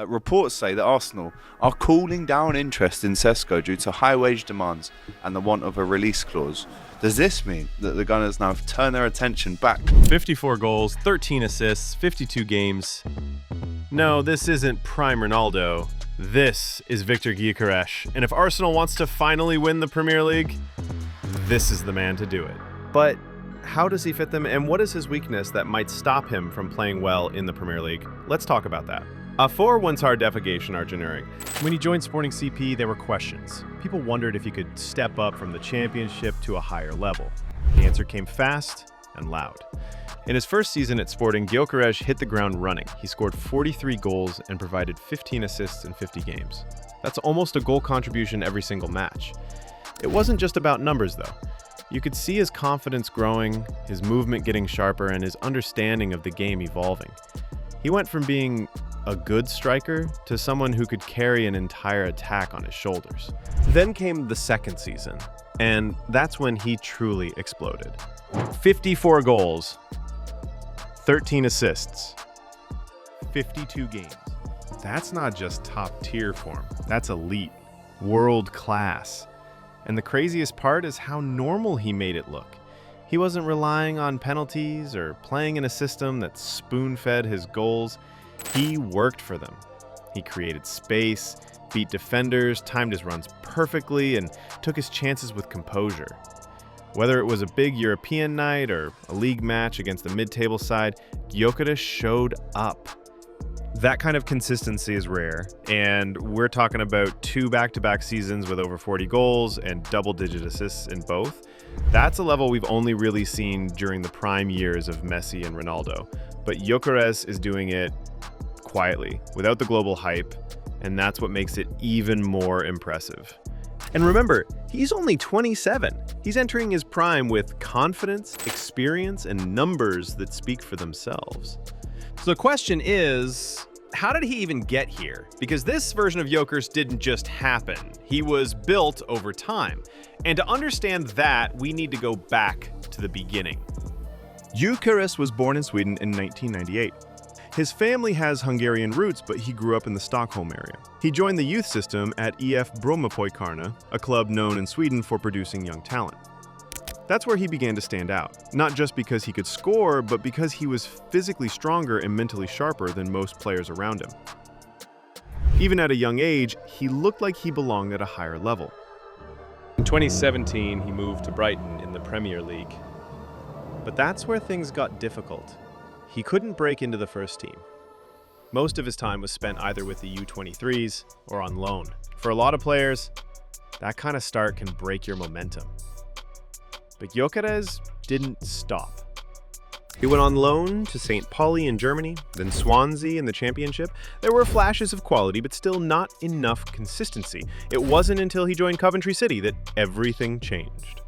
Reports say that Arsenal are cooling down interest in Sesko due to high wage demands and the want of a release clause. Does this mean that the Gunners now have turned their attention back? 54 goals, 13 assists, 52 games. No, this isn't prime Ronaldo. This is Viktor Gyökeres. And if Arsenal wants to finally win the Premier League, this is the man to do it. But how does he fit them, and what is his weakness that might stop him from playing well in the Premier League? Let's talk about that. For once hard defecation are generic. When he joined Sporting CP, there were questions. People wondered if he could step up from the championship to a higher level. The answer came fast and loud. In his first season at Sporting, Gyokeres hit the ground running. He scored 43 goals and provided 15 assists in 50 games. That's almost a goal contribution every single match. It wasn't just about numbers, though. You could see his confidence growing, his movement getting sharper, and his understanding of the game evolving. He went from being a good striker to someone who could carry an entire attack on his shoulders. Then came the second season, and that's when he truly exploded. 54 goals, 13 assists, 52 games. That's not just top-tier form. That's elite, world-class. And the craziest part is how normal he made it look. He wasn't relying on penalties or playing in a system that spoon-fed his goals. He worked for them. He created space, beat defenders, timed his runs perfectly, and took his chances with composure. Whether it was a big European night or a league match against the mid-table side, Gyokeres showed up. That kind of consistency is rare, and we're talking about 2 back-to-back seasons with over 40 goals and double-digit assists in both. That's a level we've only really seen during the prime years of Messi and Ronaldo. But Gyökeres is doing it quietly, without the global hype, and that's what makes it even more impressive. And remember, he's only 27. He's entering his prime with confidence, experience, and numbers that speak for themselves. So the question is, how did he even get here? Because this version of Gyökeres didn't just happen. He was built over time. And to understand that, we need to go back to the beginning. Gyökeres was born in Sweden in 1998. His family has Hungarian roots, but he grew up in the Stockholm area. He joined the youth system at EF Brommapojkarna, a club known in Sweden for producing young talent. That's where he began to stand out, not just because he could score, but because he was physically stronger and mentally sharper than most players around him. Even at a young age, he looked like he belonged at a higher level. In 2017, he moved to Brighton in the Premier League. But that's where things got difficult. He couldn't break into the first team. Most of his time was spent either with the U23s or on loan. For a lot of players, that kind of start can break your momentum. But Gyökeres didn't stop. He went on loan to St. Pauli in Germany, then Swansea in the Championship. There were flashes of quality, but still not enough consistency. It wasn't until he joined Coventry City that everything changed.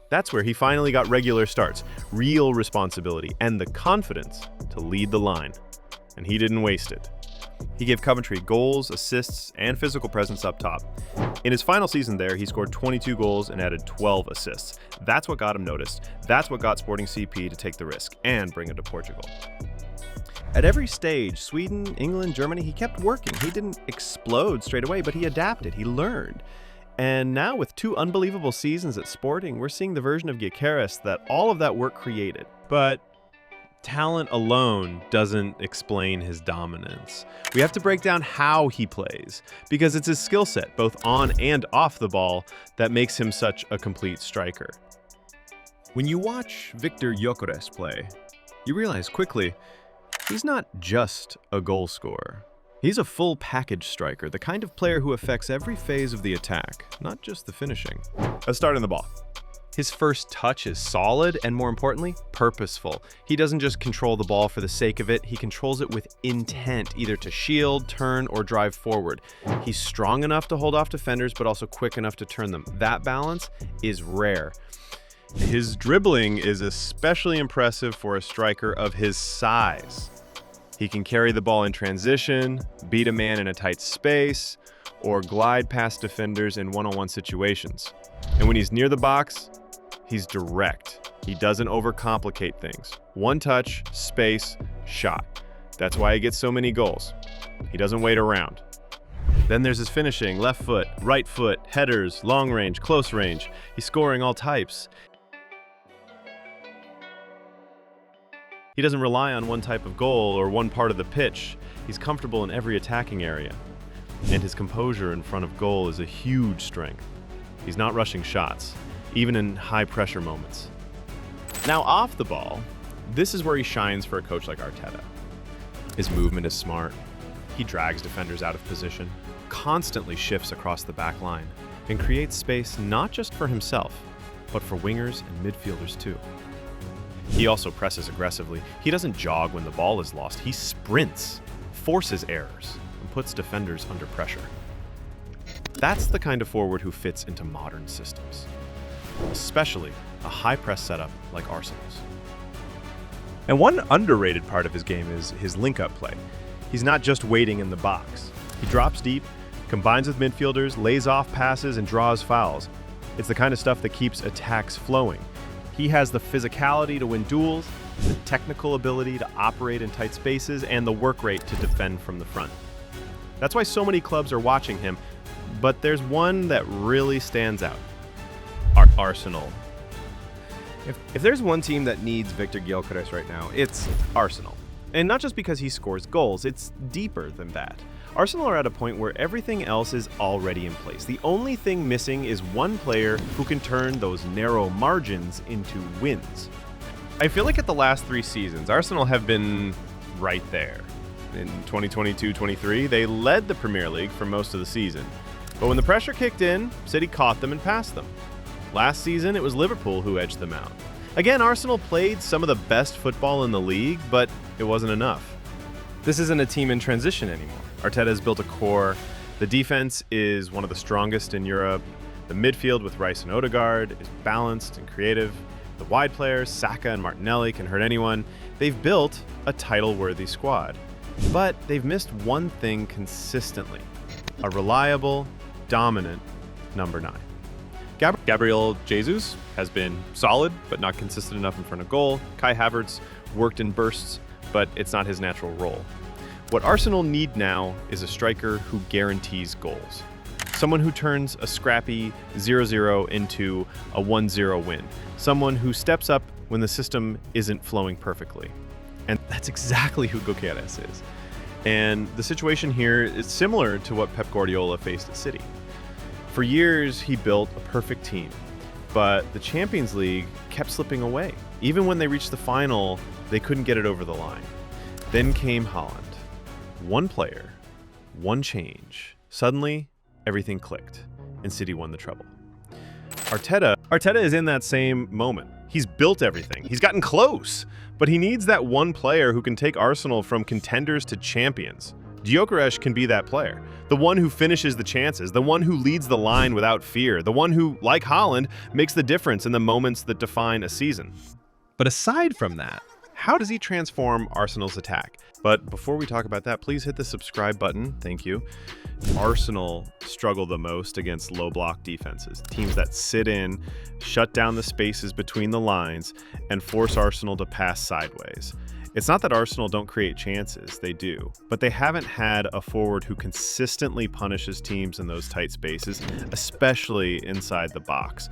That's where he finally got regular starts, real responsibility, and the confidence to lead the line. And he didn't waste it. He gave Coventry goals, assists, and physical presence up top. In his final season there, he scored 22 goals and added 12 assists. That's what got him noticed. That's what got Sporting CP to take the risk and bring him to Portugal. At every stage, Sweden, England, Germany, he kept working. He didn't explode straight away, but he adapted, he learned. And now with 2 unbelievable seasons at Sporting, we're seeing the version of Gyökeres that all of that work created. But talent alone doesn't explain his dominance. We have to break down how he plays, because it's his skill set, both on and off the ball, that makes him such a complete striker. When you watch Viktor Gyökeres play, you realize quickly, he's not just a goal scorer. He's a full package striker, the kind of player who affects every phase of the attack, not just the finishing. Let's start on the ball. His first touch is solid and, more importantly, purposeful. He doesn't just control the ball for the sake of it, he controls it with intent, either to shield, turn, or drive forward. He's strong enough to hold off defenders, but also quick enough to turn them. That balance is rare. His dribbling is especially impressive for a striker of his size. He can carry the ball in transition, beat a man in a tight space, or glide past defenders in one-on-one situations. And when he's near the box, he's direct. He doesn't overcomplicate things. One touch, space, shot. That's why he gets so many goals. He doesn't wait around. Then there's his finishing, left foot, right foot, headers, long range, close range. He's scoring all types. He doesn't rely on one type of goal or one part of the pitch. He's comfortable in every attacking area. And his composure in front of goal is a huge strength. He's not rushing shots, even in high-pressure moments. Now, off the ball, this is where he shines for a coach like Arteta. His movement is smart. He drags defenders out of position, constantly shifts across the back line, and creates space not just for himself, but for wingers and midfielders too. He also presses aggressively. He doesn't jog when the ball is lost. He sprints, forces errors, and puts defenders under pressure. That's the kind of forward who fits into modern systems, especially a high-press setup like Arsenal's. And one underrated part of his game is his link-up play. He's not just waiting in the box. He drops deep, combines with midfielders, lays off passes, and draws fouls. It's the kind of stuff that keeps attacks flowing. He has the physicality to win duels, the technical ability to operate in tight spaces, and the work rate to defend from the front. That's why so many clubs are watching him, but there's one that really stands out. Arsenal. If there's one team that needs Viktor Gyökeres right now, it's Arsenal. And not just because he scores goals, it's deeper than that. Arsenal are at a point where everything else is already in place. The only thing missing is one player who can turn those narrow margins into wins. I feel like at the last 3 seasons, Arsenal have been right there. In 2022-23, they led the Premier League for most of the season. But when the pressure kicked in, City caught them and passed them. Last season, it was Liverpool who edged them out. Again, Arsenal played some of the best football in the league, but it wasn't enough. This isn't a team in transition anymore. Arteta has built a core. The defense is one of the strongest in Europe. The midfield with Rice and Odegaard is balanced and creative. The wide players, Saka and Martinelli, can hurt anyone. They've built a title-worthy squad. But they've missed one thing consistently: a reliable, dominant number 9. Gabriel Jesus has been solid, but not consistent enough in front of goal. Kai Havertz worked in bursts, but it's not his natural role. What Arsenal need now is a striker who guarantees goals. Someone who turns a scrappy 0-0 into a 1-0 win. Someone who steps up when the system isn't flowing perfectly. And that's exactly who Gyokeres is. And the situation here is similar to what Pep Guardiola faced at City. For years, he built a perfect team, but the Champions League kept slipping away. Even when they reached the final, they couldn't get it over the line. Then came Haaland. One player, one change. Suddenly, everything clicked, and City won the treble. Arteta is in that same moment. He's built everything. He's gotten close, but he needs that one player who can take Arsenal from contenders to champions. Gyokeres can be that player, the one who finishes the chances, the one who leads the line without fear, the one who, like Haaland, makes the difference in the moments that define a season. But aside from that, how does he transform Arsenal's attack? But before we talk about that, please hit the subscribe button. Thank you. Arsenal struggle the most against low block defenses, teams that sit in, shut down the spaces between the lines, and force Arsenal to pass sideways. It's not that Arsenal don't create chances, they do, but they haven't had a forward who consistently punishes teams in those tight spaces, especially inside the box.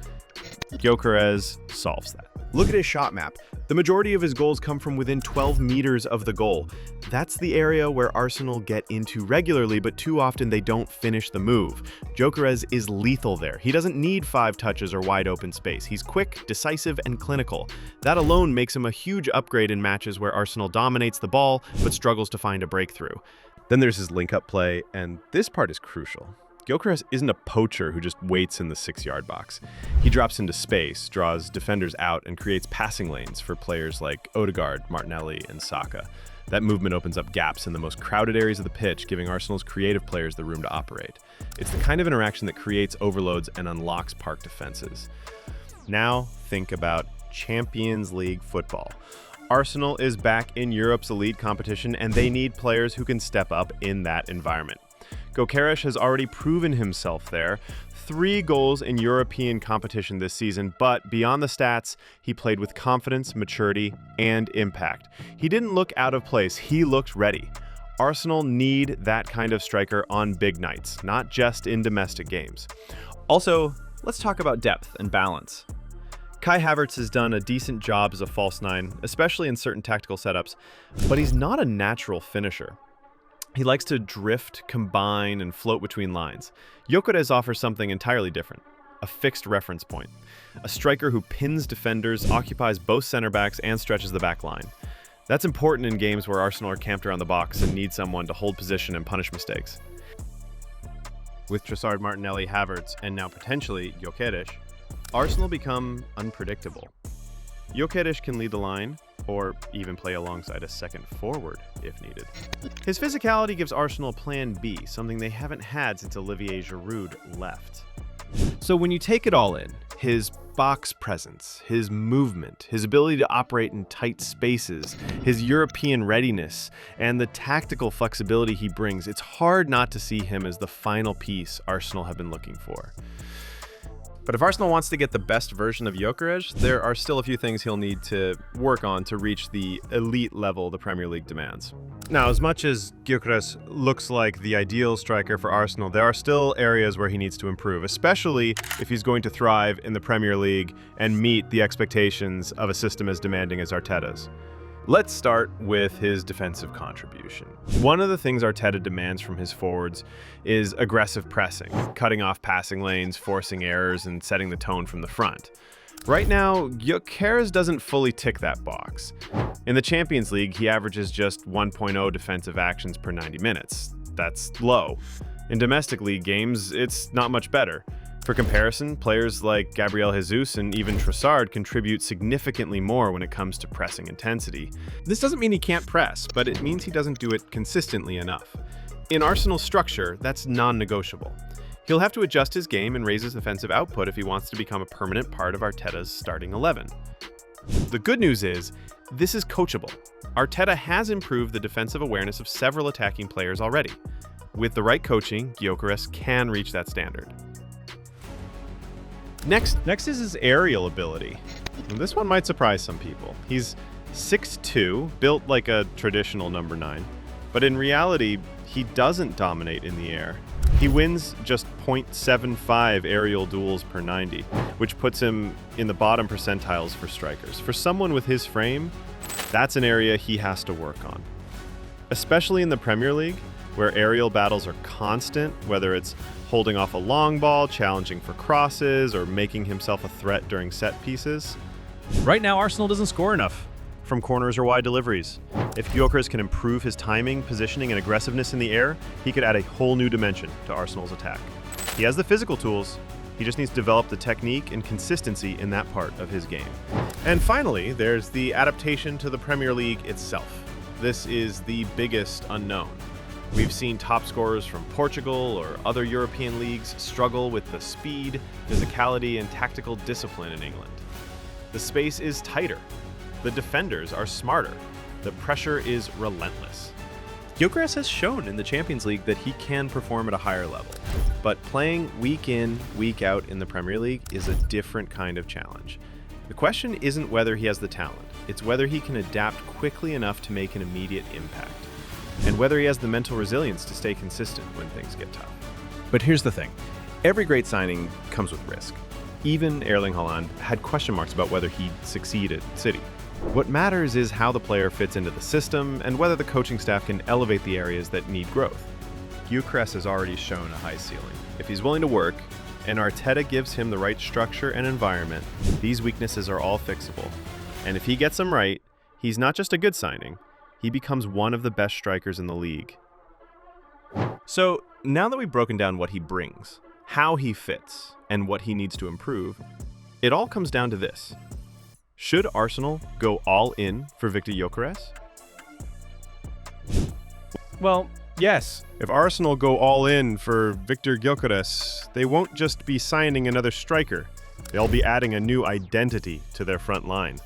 Gyokeres solves that. Look at his shot map. The majority of his goals come from within 12 meters of the goal. That's the area where Arsenal get into regularly, but too often they don't finish the move. Gyokeres is lethal there. He doesn't need 5 touches or wide open space. He's quick, decisive, and clinical. That alone makes him a huge upgrade in matches where Arsenal dominates the ball, but struggles to find a breakthrough. Then there's his link-up play, and this part is crucial. Gyökeres isn't a poacher who just waits in the 6-yard box. He drops into space, draws defenders out, and creates passing lanes for players like Odegaard, Martinelli, and Saka. That movement opens up gaps in the most crowded areas of the pitch, giving Arsenal's creative players the room to operate. It's the kind of interaction that creates overloads and unlocks park defenses. Now think about Champions League football. Arsenal is back in Europe's elite competition, and they need players who can step up in that environment. Gyokeres has already proven himself there. 3 goals in European competition this season, but beyond the stats, he played with confidence, maturity, and impact. He didn't look out of place, he looked ready. Arsenal need that kind of striker on big nights, not just in domestic games. Also, let's talk about depth and balance. Kai Havertz has done a decent job as a false nine, especially in certain tactical setups, but he's not a natural finisher. He likes to drift, combine, and float between lines. Gyökeres offers something entirely different, a fixed reference point. A striker who pins defenders, occupies both center backs, and stretches the back line. That's important in games where Arsenal are camped around the box and need someone to hold position and punish mistakes. With Trossard, Martinelli, Havertz, and now potentially Gyokeres, Arsenal become unpredictable. Gyokeres can lead the line, or even play alongside a second forward if needed. His physicality gives Arsenal a plan B, something they haven't had since Olivier Giroud left. So when you take it all in, his box presence, his movement, his ability to operate in tight spaces, his European readiness, and the tactical flexibility he brings, it's hard not to see him as the final piece Arsenal have been looking for. But if Arsenal wants to get the best version of Gyökeres, there are still a few things he'll need to work on to reach the elite level the Premier League demands. Now, as much as Gyökeres looks like the ideal striker for Arsenal, there are still areas where he needs to improve, especially if he's going to thrive in the Premier League and meet the expectations of a system as demanding as Arteta's. Let's start with his defensive contribution. One of the things Arteta demands from his forwards is aggressive pressing, cutting off passing lanes, forcing errors, and setting the tone from the front. Right now, Gyökeres doesn't fully tick that box. In the Champions League, he averages just 1.0 defensive actions per 90 minutes. That's low. In domestic league games, it's not much better. For comparison, players like Gabriel Jesus and even Trossard contribute significantly more when it comes to pressing intensity. This doesn't mean he can't press, but it means he doesn't do it consistently enough. In Arsenal's structure, that's non-negotiable. He'll have to adjust his game and raise his defensive output if he wants to become a permanent part of Arteta's starting 11. The good news is, this is coachable. Arteta has improved the defensive awareness of several attacking players already. With the right coaching, Gyokeres can reach that standard. Next is his aerial ability. And this one might surprise some people. He's 6'2", built like a traditional number 9, but in reality, he doesn't dominate in the air. He wins just 0.75 aerial duels per 90, which puts him in the bottom percentiles for strikers. For someone with his frame, that's an area he has to work on. Especially in the Premier League, where aerial battles are constant, whether it's holding off a long ball, challenging for crosses, or making himself a threat during set pieces. Right now, Arsenal doesn't score enough from corners or wide deliveries. If Gyökeres can improve his timing, positioning, and aggressiveness in the air, he could add a whole new dimension to Arsenal's attack. He has the physical tools, he just needs to develop the technique and consistency in that part of his game. And finally, there's the adaptation to the Premier League itself. This is the biggest unknown. We've seen top scorers from Portugal or other European leagues struggle with the speed, physicality, and tactical discipline in England. The space is tighter. The defenders are smarter. The pressure is relentless. Gyökeres has shown in the Champions League that he can perform at a higher level, but playing week in, week out in the Premier League is a different kind of challenge. The question isn't whether he has the talent, it's whether he can adapt quickly enough to make an immediate impact, and whether he has the mental resilience to stay consistent when things get tough. But here's the thing. Every great signing comes with risk. Even Erling Haaland had question marks about whether he'd succeed at City. What matters is how the player fits into the system and whether the coaching staff can elevate the areas that need growth. Gyökeres has already shown a high ceiling. If he's willing to work, and Arteta gives him the right structure and environment, these weaknesses are all fixable. And if he gets them right, he's not just a good signing, he becomes one of the best strikers in the league. So, now that we've broken down what he brings, how he fits, and what he needs to improve, it all comes down to this. Should Arsenal go all in for Viktor Gyökeres? Well, yes. If Arsenal go all in for Viktor Gyökeres, they won't just be signing another striker. They'll be adding a new identity to their front line.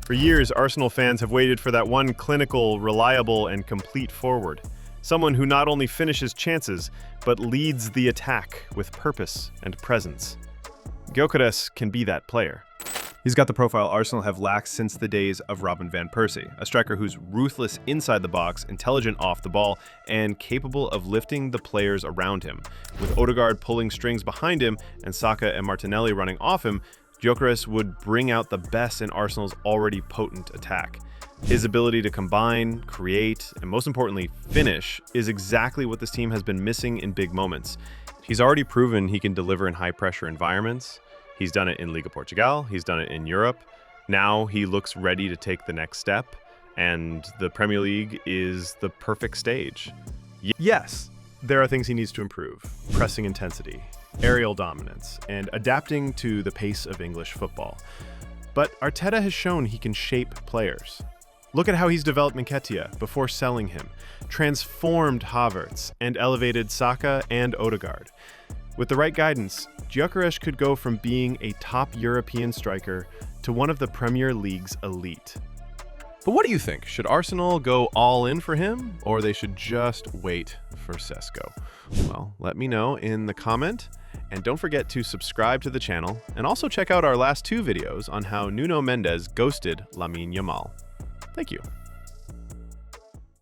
For years, Arsenal fans have waited for that one clinical, reliable, and complete forward. Someone who not only finishes chances, but leads the attack with purpose and presence. Gyokeres can be that player. He's got the profile Arsenal have lacked since the days of Robin van Persie, a striker who's ruthless inside the box, intelligent off the ball, and capable of lifting the players around him. With Odegaard pulling strings behind him and Saka and Martinelli running off him, Gyökeres would bring out the best in Arsenal's already potent attack. His ability to combine, create, and most importantly, finish is exactly what this team has been missing in big moments. He's already proven he can deliver in high-pressure environments. He's done it in Liga Portugal, he's done it in Europe. Now he looks ready to take the next step, and the Premier League is the perfect stage. Yes, there are things he needs to improve. Pressing intensity, aerial dominance, and adapting to the pace of English football. But Arteta has shown he can shape players. Look at how he's developed Nketiah before selling him, transformed Havertz, and elevated Saka and Odegaard. With the right guidance, Gyökeres could go from being a top European striker to one of the Premier League's elite. But what do you think? Should Arsenal go all in for him, or they should just wait for Sesko? Well, let me know in the comment, and don't forget to subscribe to the channel, and also check out our last 2 videos on how Nuno Mendes ghosted Lamine Yamal. Thank you.